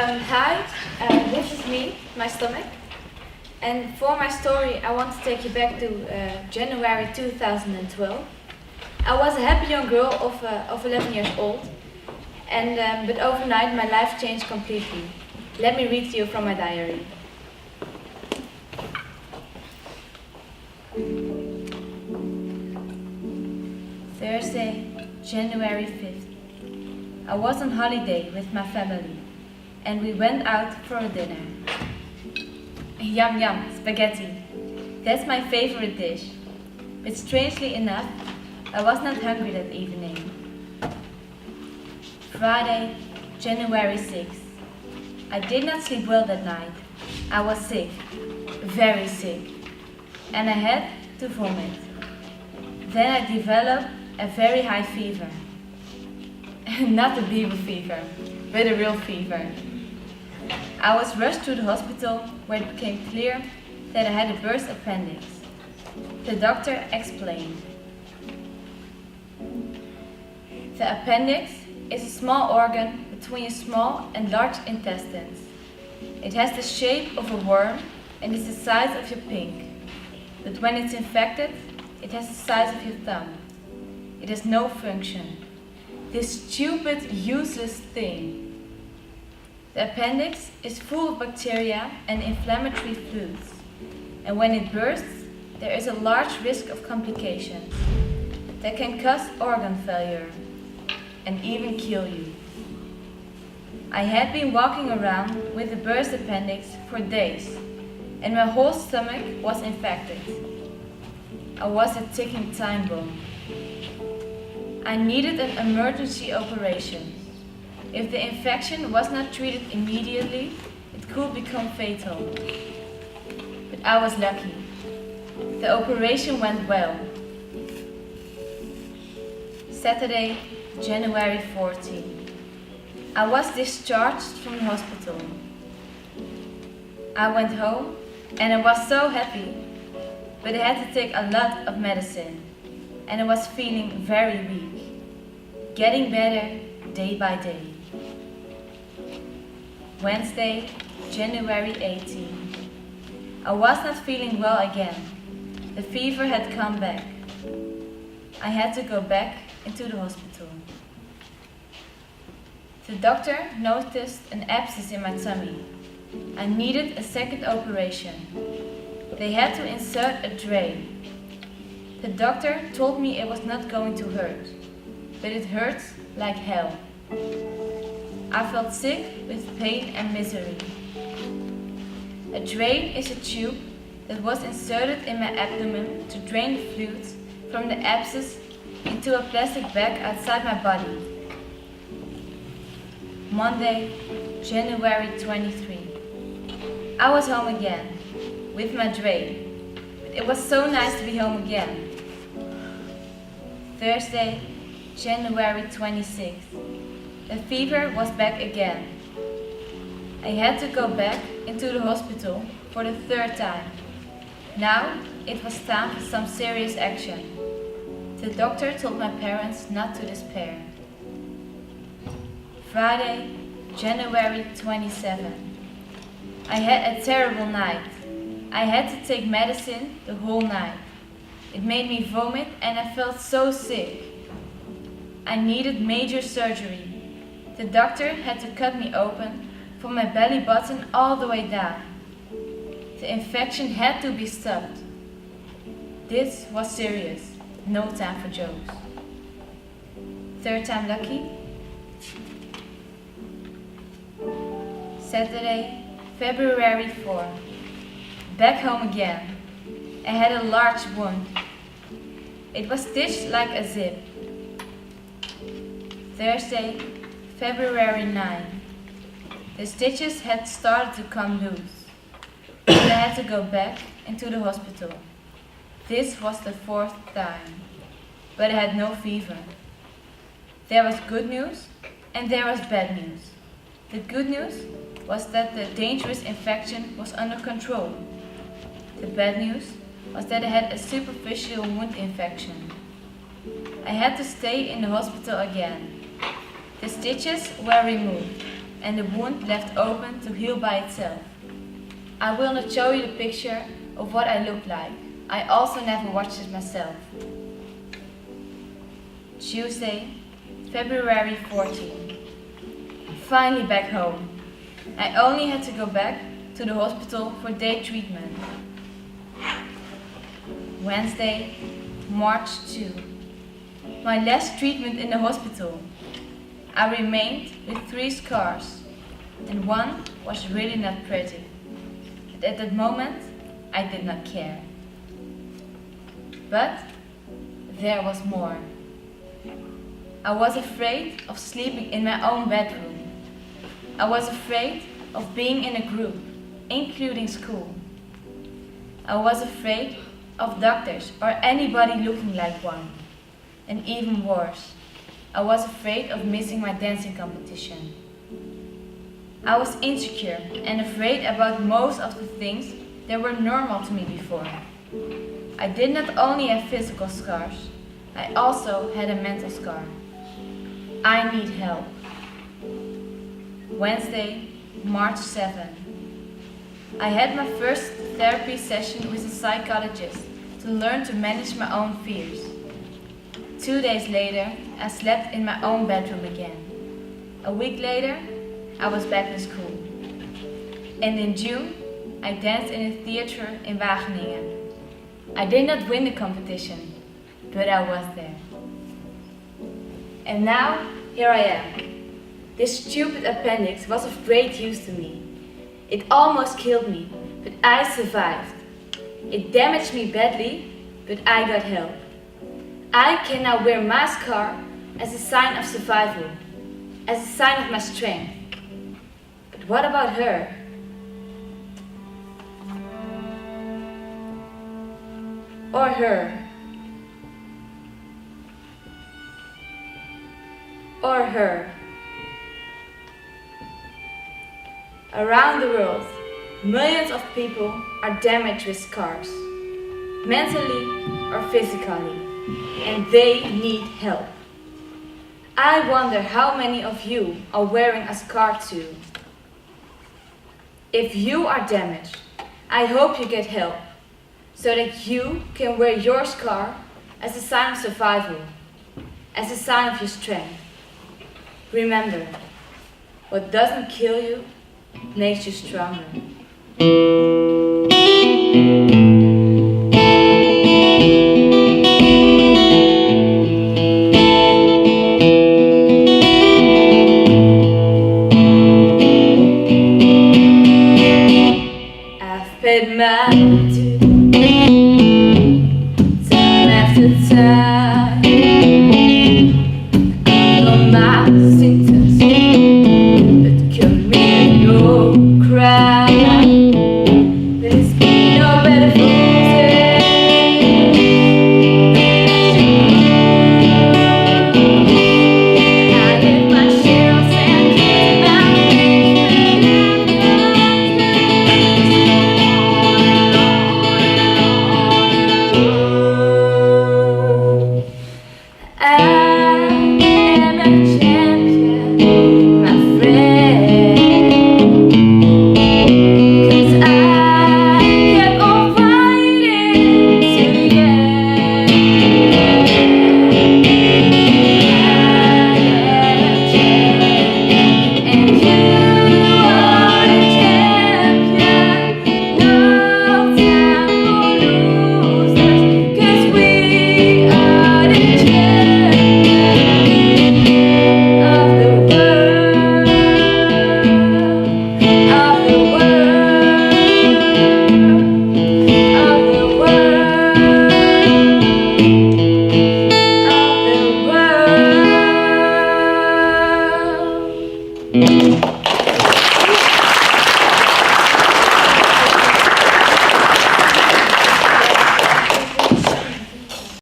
Hi, this is me, my stomach. And for my story, I want to take you back to January 2012. I was a happy young girl of 11 years old, and but overnight my life changed completely. Let me read to you from my diary. Thursday, January 5th. I was on holiday with my family, and we went out for a dinner. Yum yum, spaghetti. That's my favorite dish. But strangely enough, I was not hungry that evening. Friday, January 6th. I did not sleep well that night. I was sick, very sick, and I had to vomit. Then I developed a very high fever. Not a fever fever, but a real fever. I was rushed to the hospital where it became clear that I had a burst appendix. The doctor explained. The appendix is a small organ between your small and large intestines. It has the shape of a worm and is the size of your pink. But when it's infected, it has the size of your thumb. It has no function. This stupid, useless thing. The appendix is full of bacteria and inflammatory fluids, and when it bursts, there is a large risk of complications that can cause organ failure and even kill you. I had been walking around with a burst appendix for days, and my whole stomach was infected. I was a ticking time bomb. I needed an emergency operation. If the infection was not treated immediately, it could become fatal. But I was lucky. The operation went well. Saturday, January 14. I was discharged from the hospital. I went home and I was so happy, but I had to take a lot of medicine and I was feeling very weak, getting better day by day. Wednesday, January 18. I was not feeling well again. The fever had come back. I had to go back into the hospital. The doctor noticed an abscess in my tummy. I needed a second operation. They had to insert a drain. The doctor told me it was not going to hurt, but it hurt like hell. I felt sick with pain and misery. A drain is a tube that was inserted in my abdomen to drain the fluids from the abscess into a plastic bag outside my body. Monday, January 23. I was home again with my drain, but it was so nice to be home again. Thursday, January 26. The fever was back again. I had to go back into the hospital for the third time. Now it was time for some serious action. The doctor told my parents not to despair. Friday, January 27. I had a terrible night. I had to take medicine the whole night. It made me vomit and I felt so sick. I needed major surgery. The doctor had to cut me open from my belly button all the way down. The infection had to be stopped. This was serious, no time for jokes. Third time lucky. Saturday, February 4. Back home again. I had a large wound. It was stitched like a zip. Thursday, February 9. The stitches had started to come loose, and I had to go back into the hospital. This was the fourth time, but I had no fever. There was good news and there was bad news. The good news was that the dangerous infection was under control. The bad news was that I had a superficial wound infection. I had to stay in the hospital again. The stitches were removed, and the wound left open to heal by itself. I will not show you the picture of what I look like. I also never watched it myself. Tuesday, February 14. Finally back home. I only had to go back to the hospital for day treatment. Wednesday, March 2. My last treatment in the hospital. I remained with 3 scars, and one was really not pretty. But at that moment, I did not care. But there was more. I was afraid of sleeping in my own bedroom. I was afraid of being in a group, including school. I was afraid of doctors or anybody looking like one. And even worse, I was afraid of missing my dancing competition. I was insecure and afraid about most of the things that were normal to me before. I did not only have physical scars, I also had a mental scar. I need help. Wednesday, March 7. I had my first therapy session with a psychologist to learn to manage my own fears. 2 days later, I slept in my own bedroom again. A week later, I was back in school. And in June, I danced in a theater in Wageningen. I did not win the competition, but I was there. And now, here I am. This stupid appendix was of great use to me. It almost killed me, but I survived. It damaged me badly, but I got help. I can now wear my scar as a sign of survival, as a sign of my strength. But what about her? Or her? Or her? Around the world, millions of people are damaged with scars, mentally or physically, and they need help. I wonder how many of you are wearing a scar too. If you are damaged, I hope you get help, so that you can wear your scar as a sign of survival, as a sign of your strength. Remember, what doesn't kill you makes you stronger.